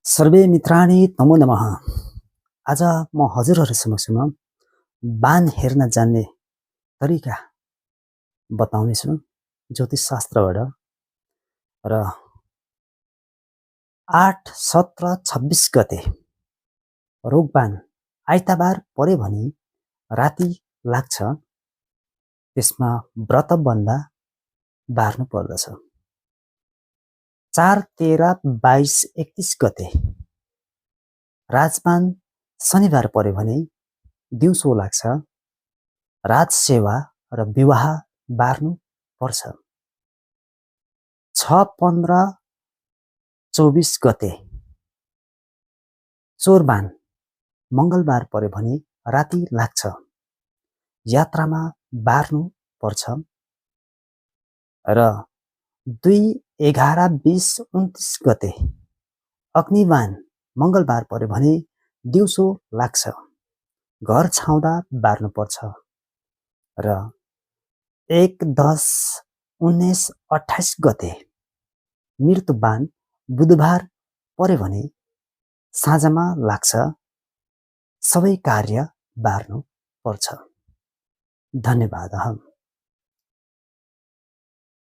Survey मित्राणि नमो नमः। आज म हजुरहरू समक्षमा बाण हेर्न जान्ने तरिका बताउनेछु ज्योतिष शास्त्रबाट। र 8, 17, 26 गते रोगबाण आइतबार पर्यो भने राति लाग्छ, त्यसमा व्रत बन्दा बार्नु पर्दछ। 4, 13, 22, 31 गते राजबाण शनिबार पर्यो भने दिउँसो लाग्छ, राजसेवा र विवाह बार्नु पर्छ। 6, 15, 24 गते चोरबाण मङ्गलबार पर्यो भने राति लाग्छ, यात्रामा बार्नु पर्छ। र 2, 11, 20, 29 गते अग्निबाण मङ्गलबार पर्यो भने दिउँसो लाग्छ, घर छाउँदा बार्नु पर्छ। र 1, 10, 19, 28 गते मृत्युबाण बुधबार पर्यो भने साँझमा लाग्छ, सबै कार्य बार्नु पर्छ। धन्यवाद।